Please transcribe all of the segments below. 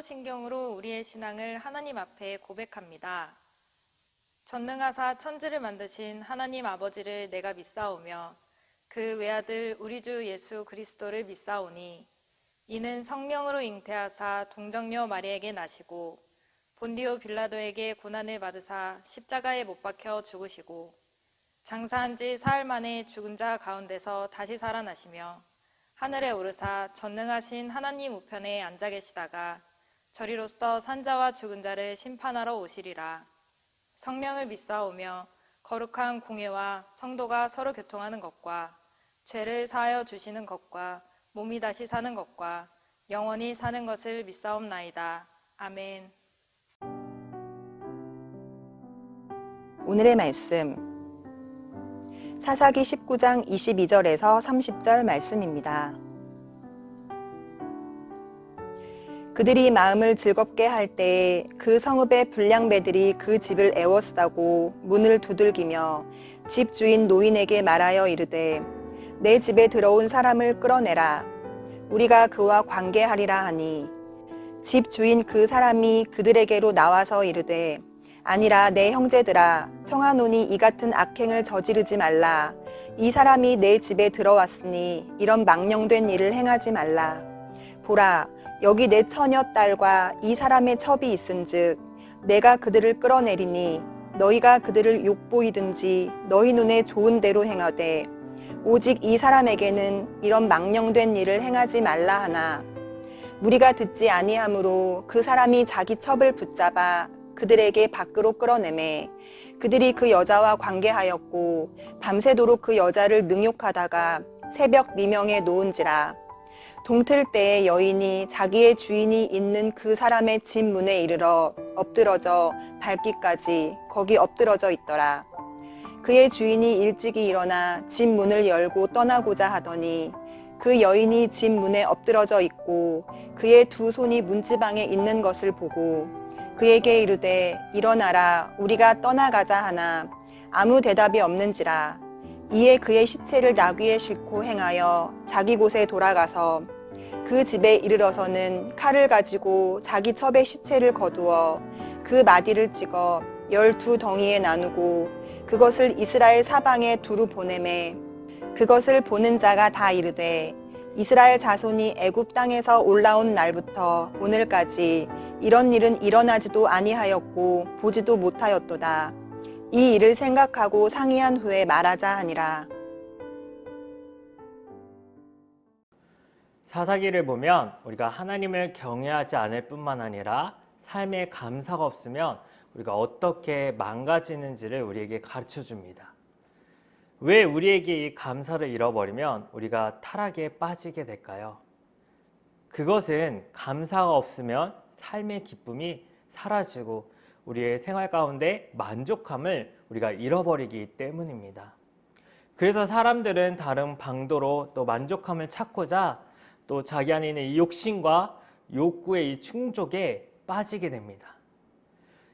사도신경으로 우리의 신앙을 하나님 앞에 고백합니다. 전능하사 천지를 만드신 하나님 아버지를 내가 믿사오며 그 외아들 우리 주 예수 그리스도를 믿사오니 이는 성령으로 잉태하사 동정녀 마리에게 나시고 본디오 빌라도에게 고난을 받으사 십자가에 못 박혀 죽으시고 장사한 지 사흘 만에 죽은 자 가운데서 다시 살아나시며 하늘에 오르사 전능하신 하나님 우편에 앉아 계시다가 저리로서 산자와 죽은 자를 심판하러 오시리라. 성령을 믿사오며 거룩한 공회와 성도가 서로 교통하는 것과 죄를 사하여 주시는 것과 몸이 다시 사는 것과 영원히 사는 것을 믿사옵나이다. 아멘. 오늘의 말씀 사사기 19장 22절에서 30절 말씀입니다. 그들이 마음을 즐겁게 할 때에 그 성읍의 불량배들이 그 집을 애워싸고 문을 두들기며 집 주인 노인에게 말하여 이르되 내 집에 들어온 사람을 끌어내라. 우리가 그와 관계하리라 하니 집 주인 그 사람이 그들에게로 나와서 이르되 아니라 내 형제들아 청하노니 이 같은 악행을 저지르지 말라. 이 사람이 내 집에 들어왔으니 이런 망령된 일을 행하지 말라. 보라 여기 내 처녀 딸과 이 사람의 첩이 있은즉 내가 그들을 끌어내리니 너희가 그들을 욕보이든지 너희 눈에 좋은 대로 행하되 오직 이 사람에게는 이런 망령된 일을 행하지 말라 하나 무리가 듣지 아니하므로 그 사람이 자기 첩을 붙잡아 그들에게 밖으로 끌어내매 그들이 그 여자와 관계하였고 밤새도록 그 여자를 능욕하다가 새벽 미명에 놓은지라. 동틀 때에 여인이 자기의 주인이 있는 그 사람의 집 문에 이르러 엎드러져 밟기까지 거기 엎드러져 있더라. 그의 주인이 일찍이 일어나 집 문을 열고 떠나고자 하더니 그 여인이 집 문에 엎드러져 있고 그의 두 손이 문지방에 있는 것을 보고 그에게 이르되 일어나라 우리가 떠나가자 하나 아무 대답이 없는지라. 이에 그의 시체를 나귀에 싣고 행하여 자기 곳에 돌아가서 그 집에 이르러서는 칼을 가지고 자기 첩의 시체를 거두어 그 마디를 찍어 12덩이에 나누고 그것을 이스라엘 사방에 두루 보내매 그것을 보는 자가 다 이르되 이스라엘 자손이 애굽 땅에서 올라온 날부터 오늘까지 이런 일은 일어나지도 아니하였고 보지도 못하였도다. 이 일을 생각하고 상의한 후에 말하자 하니라. 사사기를 보면 우리가 하나님을 경외하지 않을 뿐만 아니라 삶에 감사가 없으면 우리가 어떻게 망가지는지를 우리에게 가르쳐 줍니다. 왜 우리에게 이 감사를 잃어버리면 우리가 타락에 빠지게 될까요? 그것은 감사가 없으면 삶의 기쁨이 사라지고 우리의 생활 가운데 만족함을 우리가 잃어버리기 때문입니다. 그래서 사람들은 다른 방도로 또 만족함을 찾고자 또 자기 안에 있는 이 욕심과 욕구의 이 충족에 빠지게 됩니다.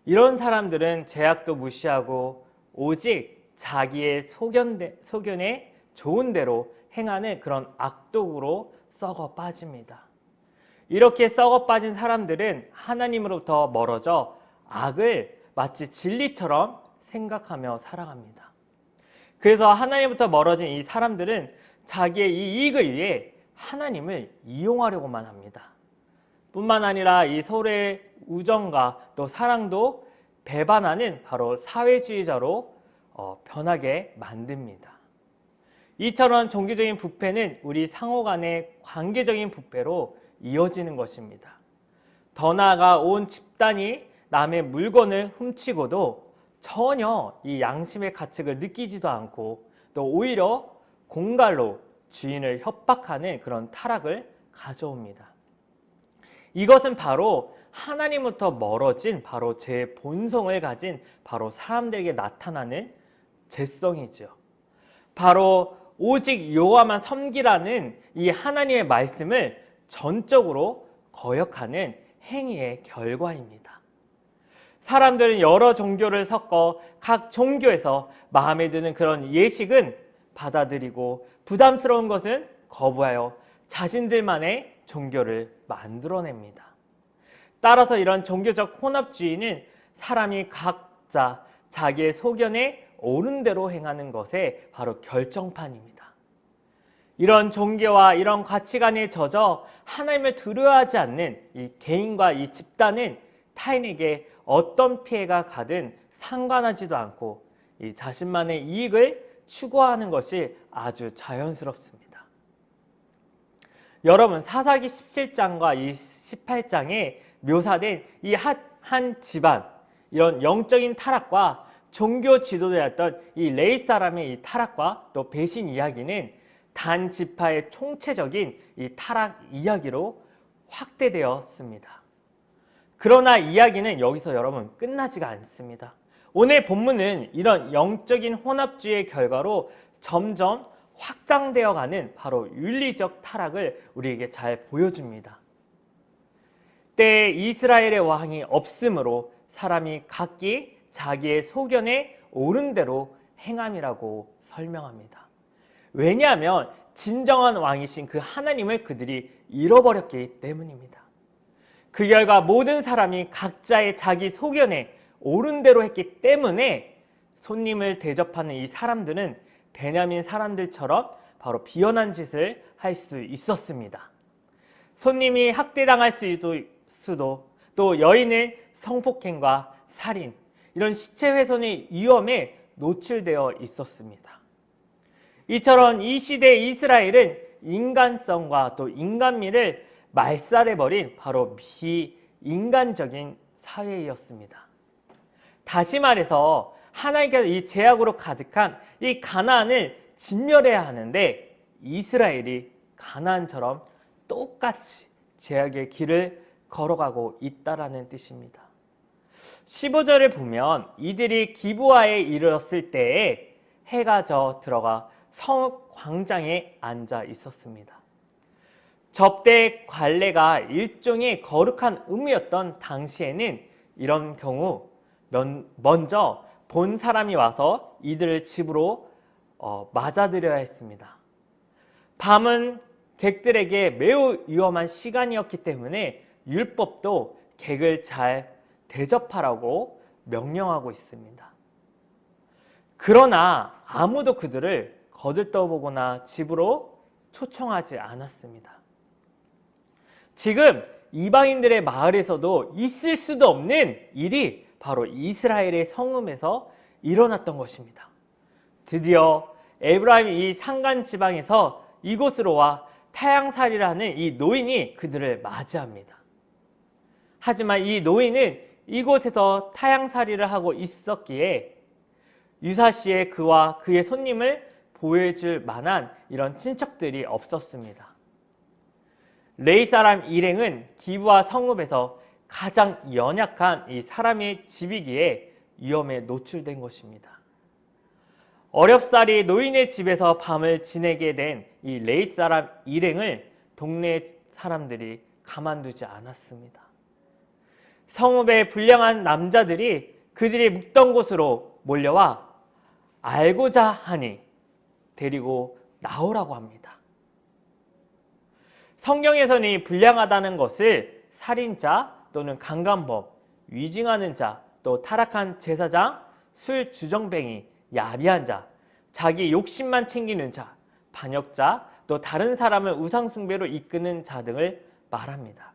이런 사람들은 제약도 무시하고 오직 자기의 소견에 좋은 대로 행하는 그런 악독으로 썩어 빠집니다. 이렇게 썩어 빠진 사람들은 하나님으로부터 멀어져 악을 마치 진리처럼 생각하며 살아갑니다. 그래서 하나님부터 멀어진 이 사람들은 자기의 이 이익을 위해 하나님을 이용하려고만 합니다. 뿐만 아니라 이 서로의 우정과 또 사랑도 배반하는 바로 사회주의자로 변하게 만듭니다. 이처럼 종교적인 부패는 우리 상호 간의 관계적인 부패로 이어지는 것입니다. 더 나아가 온 집단이 남의 물건을 훔치고도 전혀 이 양심의 가책을 느끼지도 않고 또 오히려 공갈로 주인을 협박하는 그런 타락을 가져옵니다. 이것은 바로 하나님부터 멀어진 바로 제 본성을 가진 바로 사람들에게 나타나는 죄성이죠. 바로 오직 여호와만 섬기라는 이 하나님의 말씀을 전적으로 거역하는 행위의 결과입니다. 사람들은 여러 종교를 섞어 각 종교에서 마음에 드는 그런 예식은 받아들이고 부담스러운 것은 거부하여 자신들만의 종교를 만들어냅니다. 따라서 이런 종교적 혼합주의는 사람이 각자 자기의 소견에 옳은 대로 행하는 것에 바로 결정판입니다. 이런 종교와 이런 가치관에 젖어 하나님을 두려워하지 않는 이 개인과 이 집단은 타인에게 어떤 피해가 가든 상관하지도 않고 이 자신만의 이익을 추구하는 것이 아주 자연스럽습니다. 여러분, 사사기 17장과 이 18장에 묘사된 이 한 집안, 이런 영적인 타락과 종교 지도자였던 이 레위 사람의 이 타락과 또 배신 이야기는 단 지파의 총체적인 이 타락 이야기로 확대되었습니다. 그러나 이야기는 여기서 여러분 끝나지가 않습니다. 오늘 본문은 이런 영적인 혼합주의의 결과로 점점 확장되어가는 바로 윤리적 타락을 우리에게 잘 보여줍니다. 때에 이스라엘의 왕이 없으므로 사람이 각기 자기의 소견에 옳은 대로 행함이라고 설명합니다. 왜냐하면 진정한 왕이신 그 하나님을 그들이 잃어버렸기 때문입니다. 그 결과 모든 사람이 각자의 자기 소견에 옳은 대로 했기 때문에 손님을 대접하는 이 사람들은 베냐민 사람들처럼 바로 비연한 짓을 할 수 있었습니다. 손님이 학대당할 수도, 또 여인은 성폭행과 살인, 이런 시체 훼손의 위험에 노출되어 있었습니다. 이처럼 이 시대 이스라엘은 인간성과 또 인간미를 말살해버린 바로 비인간적인 사회였습니다. 다시 말해서 하나님께서 이 제약으로 가득한 이 가나안을 진멸해야 하는데 이스라엘이 가나안처럼 똑같이 제약의 길을 걸어가고 있다라는 뜻입니다. 15절을 보면 이들이 기브아에 이르렀을 때에 해가 져 들어가 성읍 광장에 앉아 있었습니다. 접대 관례가 일종의 거룩한 의무였던 당시에는 이런 경우 먼저 본 사람이 와서 이들을 집으로 맞아들여야 했습니다. 밤은 객들에게 매우 위험한 시간이었기 때문에 율법도 객을 잘 대접하라고 명령하고 있습니다. 그러나 아무도 그들을 거들떠보거나 집으로 초청하지 않았습니다. 지금 이방인들의 마을에서도 있을 수도 없는 일이 바로 이스라엘의 성읍에서 일어났던 것입니다. 드디어 에브라임 이 산간 지방에서 이곳으로 와 타향살이를 하는 이 노인이 그들을 맞이합니다. 하지만 이 노인은 이곳에서 타향살이를 하고 있었기에 유사시에 그와 그의 손님을 보호해줄 만한 이런 친척들이 없었습니다. 레위 사람 일행은 기브아 성읍에서 가장 연약한 이 사람의 집이기에 위험에 노출된 것입니다. 어렵사리 노인의 집에서 밤을 지내게 된 이 레위 사람 일행을 동네 사람들이 가만두지 않았습니다. 성읍의 불량한 남자들이 그들이 묵던 곳으로 몰려와 알고자 하니 데리고 나오라고 합니다. 성경에서는 불량하다는 것을 살인자 또는 강간범, 위증하는 자, 또 타락한 제사장, 술 주정뱅이, 야비한 자, 자기 욕심만 챙기는 자, 반역자, 또 다른 사람을 우상숭배로 이끄는 자 등을 말합니다.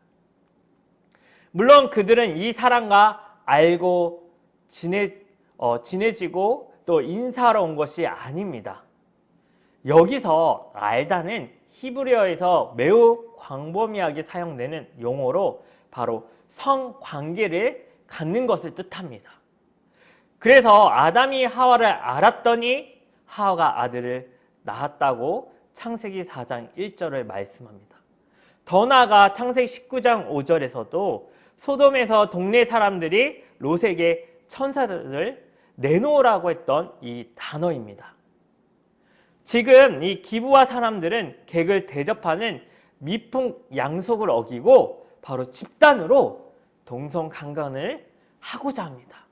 물론 그들은 이 사람과 알고 지내지고 또 인사하러 온 것이 아닙니다. 여기서 알다는 히브리어에서 매우 광범위하게 사용되는 용어로 바로 성관계를 갖는 것을 뜻합니다. 그래서 아담이 하와를 알았더니 하와가 아들을 낳았다고 창세기 4장 1절을 말씀합니다. 더 나아가 창세기 19장 5절에서도 소돔에서 동네 사람들이 롯에게 천사들을 내놓으라고 했던 이 단어입니다. 지금 이 기브아 사람들은 객을 대접하는 미풍양속을 어기고 바로 집단으로 동성강간을 하고자 합니다.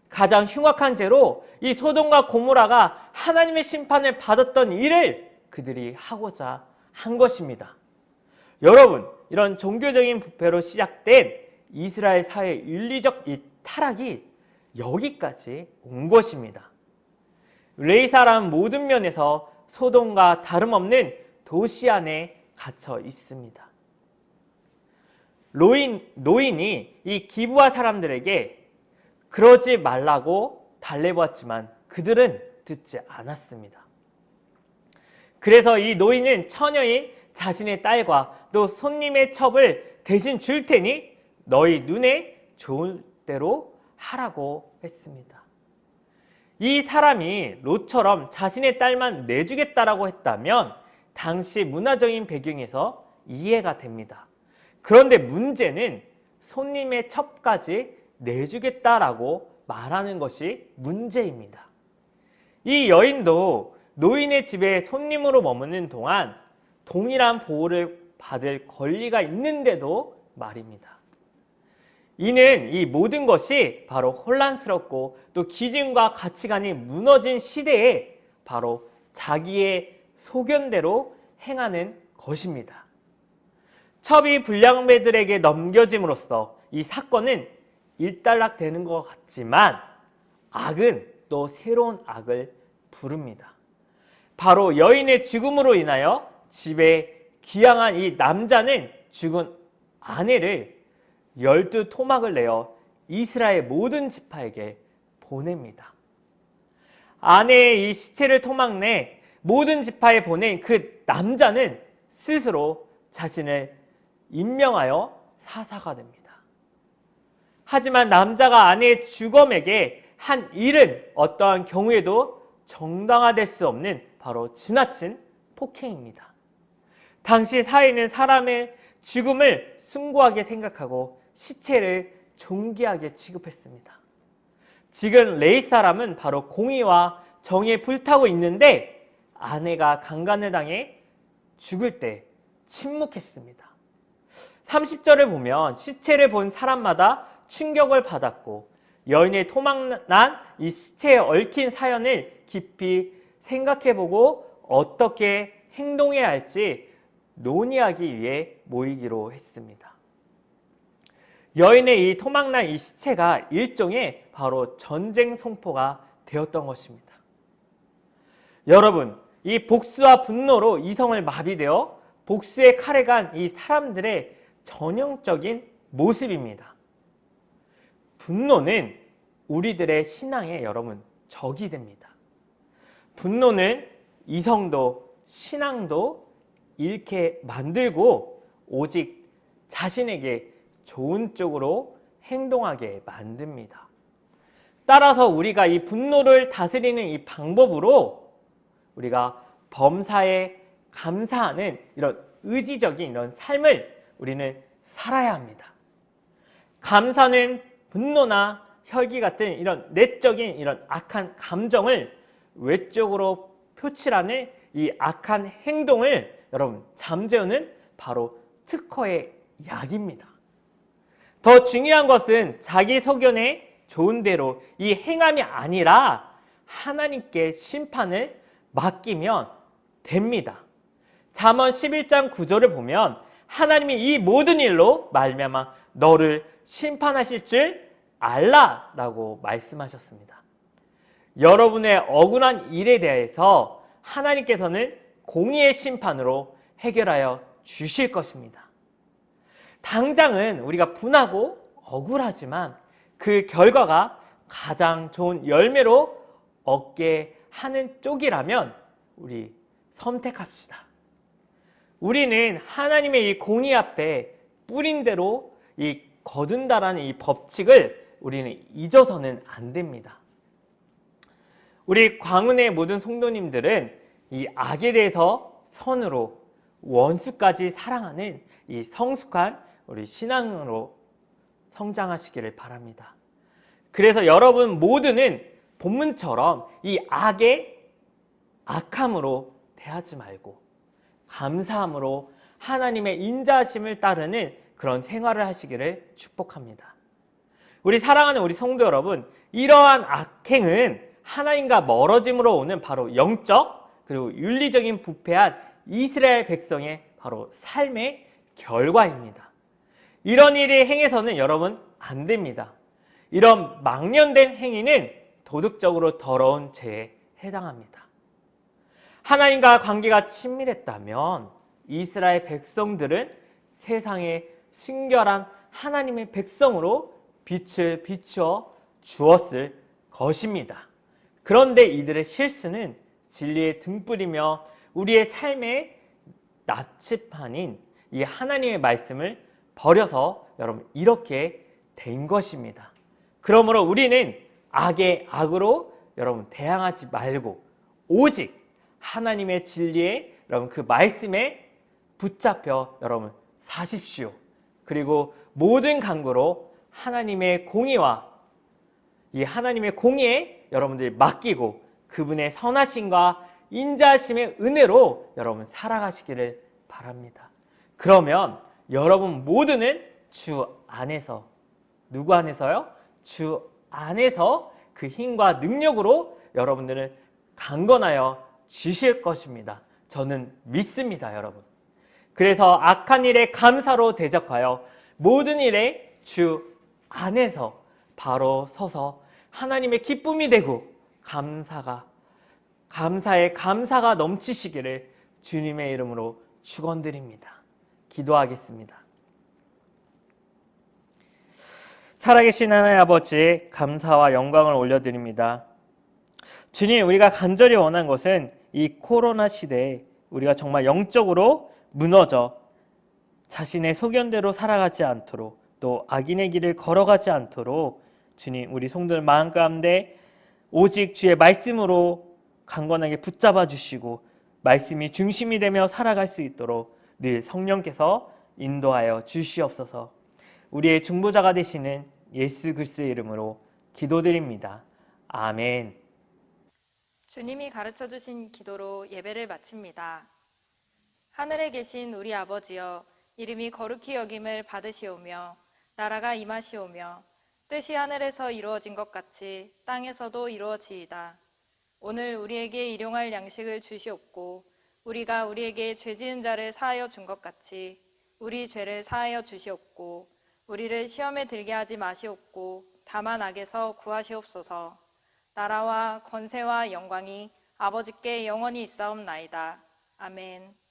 가장 흉악한 죄로 이 소돔과 고모라가 하나님의 심판을 받았던 일을 그들이 하고자 한 것입니다. 여러분, 이런 종교적인 부패로 시작된 이스라엘 사회의 윤리적 이 타락이 여기까지 온 것입니다. 레이사라는 모든 면에서 소돔과 다름없는 도시 안에 갇혀 있습니다. 노인이 이 기부와 사람들에게 그러지 말라고 달래보았지만 그들은 듣지 않았습니다. 그래서 이 노인은 처녀인 자신의 딸과 또 손님의 첩을 대신 줄 테니 너희 눈에 좋을 대로 하라고 했습니다. 이 사람이 롯처럼 자신의 딸만 내주겠다라고 했다면 당시 문화적인 배경에서 이해가 됩니다. 그런데 문제는 손님의 첩까지 내주겠다라고 말하는 것이 문제입니다. 이 여인도 노인의 집에 손님으로 머무는 동안 동일한 보호를 받을 권리가 있는데도 말입니다. 이는 이 모든 것이 바로 혼란스럽고 또 기준과 가치관이 무너진 시대에 바로 자기의 소견대로 행하는 것입니다. 첩이 불량배들에게 넘겨짐으로써 이 사건은 일단락되는 것 같지만 악은 또 새로운 악을 부릅니다. 바로 여인의 죽음으로 인하여 집에 귀향한 이 남자는 죽은 아내를 12토막을 내어 이스라엘 모든 지파에게 보냅니다. 아내의 이 시체를 토막내 모든 지파에 보낸 그 남자는 스스로 자신을 임명하여 사사가 됩니다. 하지만 남자가 아내의 주검에게 한 일은 어떠한 경우에도 정당화될 수 없는 바로 지나친 폭행입니다. 당시 사회는 사람의 죽음을 숭고하게 생각하고 시체를 존귀하게 취급했습니다. 지금 레이 사람은 바로 공의와 정의에 불타고 있는데 아내가 강간을 당해 죽을 때 침묵했습니다. 30절을 보면 시체를 본 사람마다 충격을 받았고 여인의 토막난 이 시체에 얽힌 사연을 깊이 생각해보고 어떻게 행동해야 할지 논의하기 위해 모이기로 했습니다. 여인의 이 토막난 이 시체가 일종의 바로 전쟁 송포가 되었던 것입니다. 여러분, 이 복수와 분노로 이성을 마비되어 복수의 칼에 간 이 사람들의 전형적인 모습입니다. 분노는 우리들의 신앙에 여러분 적이 됩니다. 분노는 이성도 신앙도 잃게 만들고 오직 자신에게 좋은 쪽으로 행동하게 만듭니다. 따라서 우리가 이 분노를 다스리는 이 방법으로 우리가 범사에 감사하는 이런 의지적인 이런 삶을 우리는 살아야 합니다. 감사는 분노나 혈기 같은 이런 내적인 이런 악한 감정을 외적으로 표출하는 이 악한 행동을 여러분 잠재우는 바로 특허의 약입니다. 더 중요한 것은 자기 소견에 좋은 대로 이 행함이 아니라 하나님께 심판을 맡기면 됩니다. 잠언 11장 9절을 보면 하나님이 이 모든 일로 말미암아 너를 심판하실 줄 알라라고 말씀하셨습니다. 여러분의 억울한 일에 대해서 하나님께서는 공의의 심판으로 해결하여 주실 것입니다. 당장은 우리가 분하고 억울하지만 그 결과가 가장 좋은 열매로 얻게 하는 쪽이라면 우리 선택합시다. 우리는 하나님의 이 공의 앞에 뿌린 대로 이 거둔다라는 이 법칙을 우리는 잊어서는 안 됩니다. 우리 광운의 모든 성도님들은 이 악에 대해서 선으로 원수까지 사랑하는 이 성숙한 우리 신앙으로 성장하시기를 바랍니다. 그래서 여러분 모두는 본문처럼 이 악의 악함으로 대하지 말고 감사함으로 하나님의 인자하심을 따르는 그런 생활을 하시기를 축복합니다. 우리 사랑하는 우리 성도 여러분, 이러한 악행은 하나님과 멀어짐으로 오는 바로 영적 그리고 윤리적인 부패한 이스라엘 백성의 바로 삶의 결과입니다. 이런 일이 행해서는 여러분 안 됩니다. 이런 망령된 행위는 도덕적으로 더러운 죄에 해당합니다. 하나님과 관계가 친밀했다면 이스라엘 백성들은 세상에 순결한 하나님의 백성으로 빛을 비추어 주었을 것입니다. 그런데 이들의 실수는 진리의 등불이며 우리의 삶의 나침판인 이 하나님의 말씀을 버려서 여러분 이렇게 된 것입니다. 그러므로 우리는 악의 악으로 여러분 대항하지 말고 오직 하나님의 진리에 여러분 그 말씀에 붙잡혀 여러분 사십시오. 그리고 모든 간구로 하나님의 공의와 이 하나님의 공의에 여러분들이 맡기고 그분의 선하심과 인자하심의 은혜로 여러분 살아가시기를 바랍니다. 그러면 여러분 모두는 주 안에서, 누구 안에서요? 주 안에서 그 힘과 능력으로 여러분들은 강건하여 주실 것입니다. 저는 믿습니다, 여러분. 그래서 악한 일에 감사로 대적하여 모든 일에 주 안에서 바로 서서 하나님의 기쁨이 되고 감사의 감사가 넘치시기를 주님의 이름으로 축원드립니다. 기도하겠습니다. 살아계신 하나님 아버지, 감사와 영광을 올려드립니다. 주님, 우리가 간절히 원한 것은 이 코로나 시대에 우리가 정말 영적으로 무너져 자신의 소견대로 살아가지 않도록 또 악인의 길을 걸어가지 않도록 주님, 우리 성도들 마음 가운데 오직 주의 말씀으로 강건하게 붙잡아 주시고 말씀이 중심이 되며 살아갈 수 있도록 늘 성령께서 인도하여 주시옵소서. 우리의 중보자가 되시는 예수 그리스도의 이름으로 기도드립니다. 아멘. 주님이 가르쳐 주신 기도로 예배를 마칩니다. 하늘에 계신 우리 아버지여, 이름이 거룩히 여김을 받으시오며 나라가 임하시오며 뜻이 하늘에서 이루어진 것 같이 땅에서도 이루어지이다. 오늘 우리에게 일용할 양식을 주시옵고 우리가 우리에게 죄 지은 자를 사하여 준 것 같이 우리 죄를 사하여 주시옵고 우리를 시험에 들게 하지 마시옵고 다만 악에서 구하시옵소서. 나라와 권세와 영광이 아버지께 영원히 있사옵나이다. 아멘.